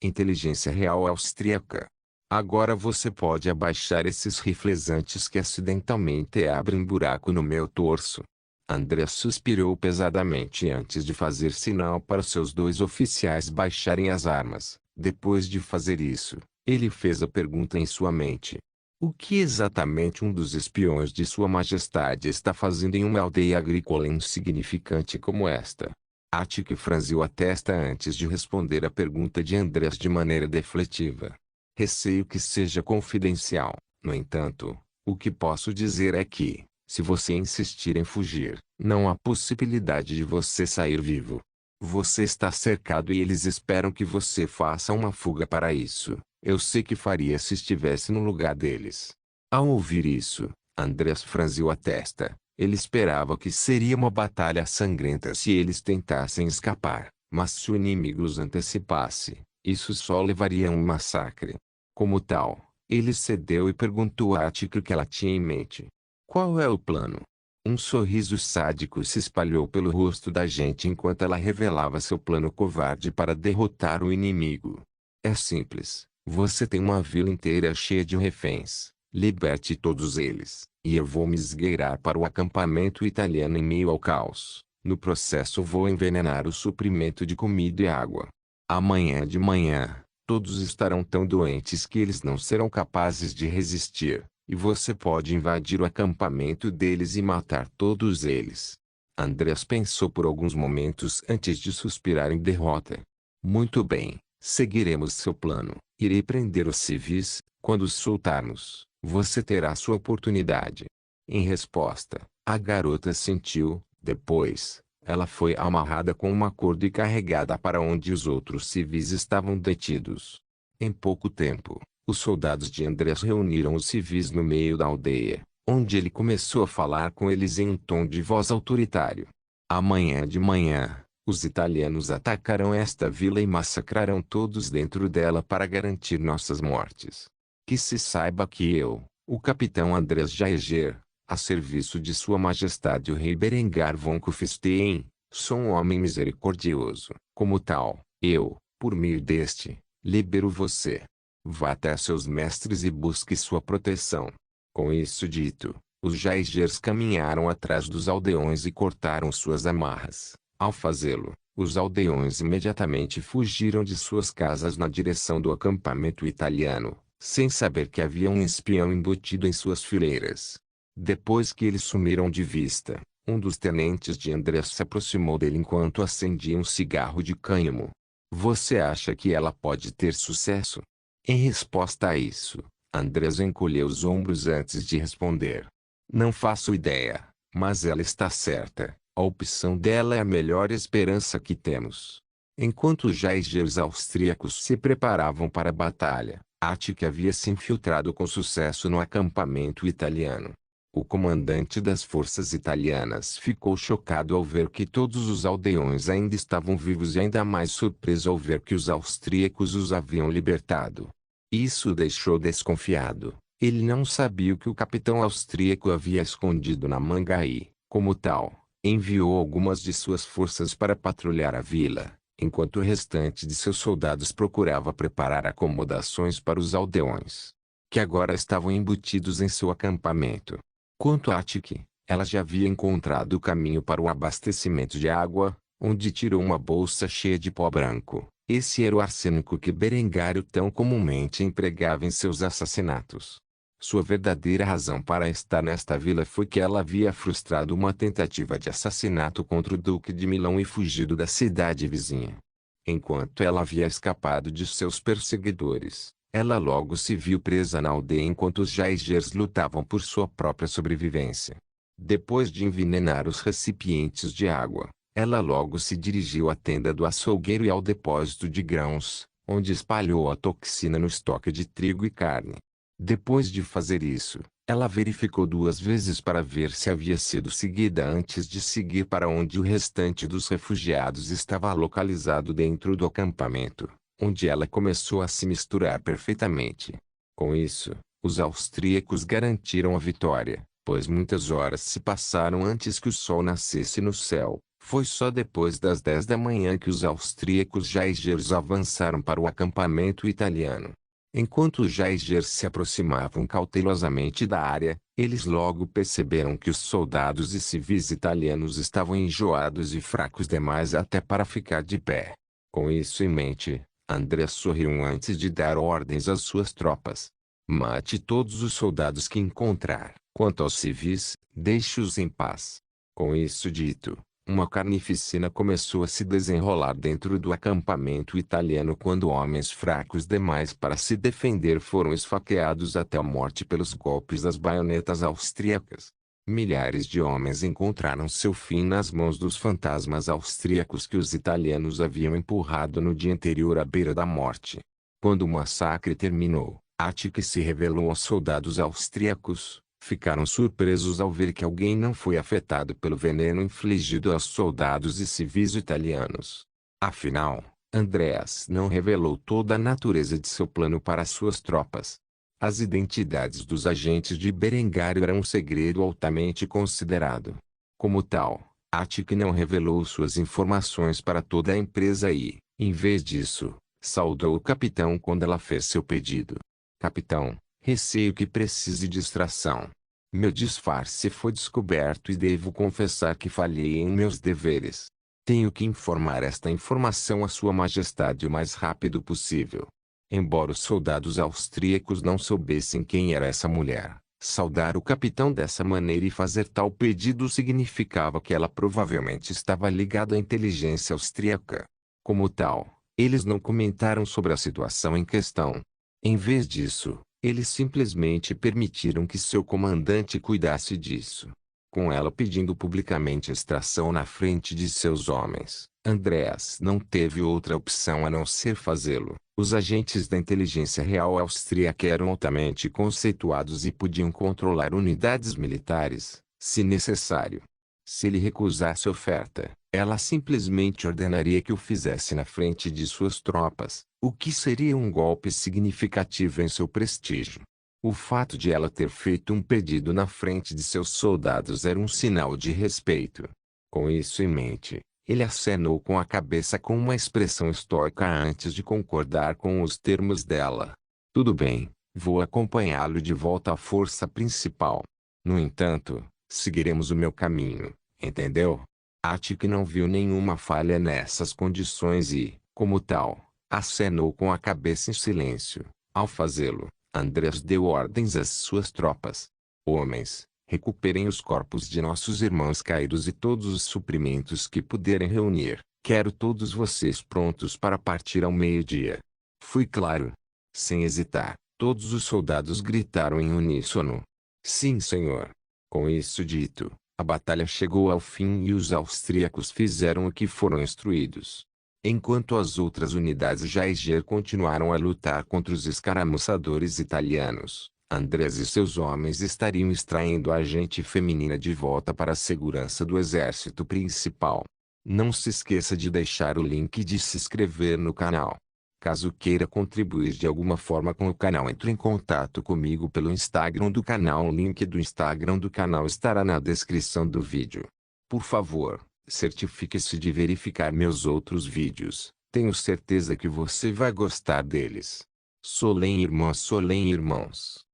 Inteligência Real Austríaca. Agora você pode abaixar esses rifles antes que acidentalmente abrem buraco no meu torso. André suspirou pesadamente antes de fazer sinal para seus 2 oficiais baixarem as armas. Depois de fazer isso, ele fez a pergunta em sua mente. O que exatamente um dos espiões de Sua Majestade está fazendo em uma aldeia agrícola insignificante como esta? Attic franziu a testa antes de responder a pergunta de Andrés de maneira defletiva. Receio que seja confidencial. No entanto, o que posso dizer é que, se você insistir em fugir, não há possibilidade de você sair vivo. Você está cercado e eles esperam que você faça uma fuga para isso. Eu sei que faria se estivesse no lugar deles. Ao ouvir isso, Andrés franziu a testa. Ele esperava que seria uma batalha sangrenta se eles tentassem escapar, mas se o inimigo os antecipasse, isso só levaria a um massacre. Como tal, ele cedeu e perguntou a Attic o que ela tinha em mente. Qual é o plano? Um sorriso sádico se espalhou pelo rosto da gente enquanto ela revelava seu plano covarde para derrotar o inimigo. É simples. Você tem uma vila inteira cheia de reféns. Liberte todos eles, e eu vou me esgueirar para o acampamento italiano em meio ao caos. No processo vou envenenar o suprimento de comida e água. Amanhã de manhã, todos estarão tão doentes que eles não serão capazes de resistir. E você pode invadir o acampamento deles e matar todos eles. Andrés pensou por alguns momentos antes de suspirar em derrota. Muito bem, seguiremos seu plano. Irei prender os civis. Quando os soltarmos, você terá sua oportunidade. Em resposta, a garota sentiu. Depois, ela foi amarrada com uma corda e carregada para onde os outros civis estavam detidos. Em pouco tempo, os soldados de Andrés reuniram os civis no meio da aldeia, onde ele começou a falar com eles em um tom de voz autoritário. Amanhã de manhã, os italianos atacarão esta vila e massacrarão todos dentro dela para garantir nossas mortes. Que se saiba que eu, o capitão Andrés Jaeger, a serviço de Sua Majestade o Rei Berengar von Kufstein, sou um homem misericordioso. Como tal, eu, por meio deste, libero você. Vá até seus mestres e busque sua proteção. Com isso dito, os Jaegers caminharam atrás dos aldeões e cortaram suas amarras. Ao fazê-lo, os aldeões imediatamente fugiram de suas casas na direção do acampamento italiano, sem saber que havia um espião embutido em suas fileiras. Depois que eles sumiram de vista, um dos tenentes de Andrés se aproximou dele enquanto acendia um cigarro de cânhamo. Você acha que ela pode ter sucesso? Em resposta a isso, Andrés encolheu os ombros antes de responder. Não faço ideia, mas ela está certa. A opção dela é a melhor esperança que temos. Enquanto os Jaegers austríacos se preparavam para a batalha, Attic havia se infiltrado com sucesso no acampamento italiano. O comandante das forças italianas ficou chocado ao ver que todos os aldeões ainda estavam vivos e ainda mais surpreso ao ver que os austríacos os haviam libertado. Isso o deixou desconfiado. Ele não sabia o que o capitão austríaco havia escondido na manga e, como tal, enviou algumas de suas forças para patrulhar a vila, enquanto o restante de seus soldados procurava preparar acomodações para os aldeões, que agora estavam embutidos em seu acampamento. Quanto a Atiki, ela já havia encontrado o caminho para o abastecimento de água, onde tirou uma bolsa cheia de pó branco. Esse era o arsênico que Berengário tão comumente empregava em seus assassinatos. Sua verdadeira razão para estar nesta vila foi que ela havia frustrado uma tentativa de assassinato contra o Duque de Milão e fugido da cidade vizinha. Enquanto ela havia escapado de seus perseguidores, ela logo se viu presa na aldeia enquanto os Jaegers lutavam por sua própria sobrevivência. Depois de envenenar os recipientes de água, ela logo se dirigiu à tenda do açougueiro e ao depósito de grãos, onde espalhou a toxina no estoque de trigo e carne. Depois de fazer isso, ela verificou 2 vezes para ver se havia sido seguida antes de seguir para onde o restante dos refugiados estava localizado dentro do acampamento, onde ela começou a se misturar perfeitamente. Com isso, os austríacos garantiram a vitória, pois muitas horas se passaram antes que o sol nascesse no céu. Foi só depois das 10 da manhã que os austríacos Jaegers avançaram para o acampamento italiano. Enquanto os Jaegers se aproximavam cautelosamente da área, eles logo perceberam que os soldados e civis italianos estavam enjoados e fracos demais até para ficar de pé. Com isso em mente, André sorriu antes de dar ordens às suas tropas. Mate todos os soldados que encontrar. Quanto aos civis, deixe-os em paz. Com isso dito, uma carnificina começou a se desenrolar dentro do acampamento italiano quando homens fracos demais para se defender foram esfaqueados até a morte pelos golpes das baionetas austríacas. Milhares de homens encontraram seu fim nas mãos dos fantasmas austríacos que os italianos haviam empurrado no dia anterior à beira da morte. Quando o massacre terminou, Attica se revelou aos soldados austríacos. Ficaram surpresos ao ver que alguém não foi afetado pelo veneno infligido aos soldados e civis italianos. Afinal, Andreas não revelou toda a natureza de seu plano para suas tropas. As identidades dos agentes de Berengário eram um segredo altamente considerado. Como tal, Attic não revelou suas informações para toda a empresa e, em vez disso, saudou o capitão quando ela fez seu pedido. Capitão, receio que precise de distração. Meu disfarce foi descoberto e devo confessar que falhei em meus deveres. Tenho que informar esta informação a Sua Majestade o mais rápido possível. Embora os soldados austríacos não soubessem quem era essa mulher, saudar o capitão dessa maneira e fazer tal pedido significava que ela provavelmente estava ligada à inteligência austríaca. Como tal, eles não comentaram sobre a situação em questão. Em vez disso, eles simplesmente permitiram que seu comandante cuidasse disso. Com ela pedindo publicamente extração na frente de seus homens, Andreas não teve outra opção a não ser fazê-lo. Os agentes da inteligência real austríaca eram altamente conceituados e podiam controlar unidades militares, se necessário. Se ele recusasse a oferta, ela simplesmente ordenaria que o fizesse na frente de suas tropas, o que seria um golpe significativo em seu prestígio. O fato de ela ter feito um pedido na frente de seus soldados era um sinal de respeito. Com isso em mente, ele acenou com a cabeça com uma expressão estoica antes de concordar com os termos dela. Tudo bem, vou acompanhá-lo de volta à força principal. No entanto, seguiremos o meu caminho, entendeu? Attic não viu nenhuma falha nessas condições e, como tal, acenou com a cabeça em silêncio. Ao fazê-lo, Andreas deu ordens às suas tropas. Homens, recuperem os corpos de nossos irmãos caídos e todos os suprimentos que puderem reunir. Quero todos vocês prontos para partir ao meio-dia. Fui claro? Sem hesitar, todos os soldados gritaram em uníssono. Sim, senhor. Com isso dito, a batalha chegou ao fim e os austríacos fizeram o que foram instruídos. Enquanto as outras unidades Jaeger continuaram a lutar contra os escaramuçadores italianos, Andreas e seus homens estariam extraindo a agente feminina de volta para a segurança do exército principal. Não se esqueça de deixar o link e de se inscrever no canal. Caso queira contribuir de alguma forma com o canal, entre em contato comigo pelo Instagram do canal. O link do Instagram do canal estará na descrição do vídeo. Por favor, certifique-se de verificar meus outros vídeos. Tenho certeza que você vai gostar deles. Solem irmãos.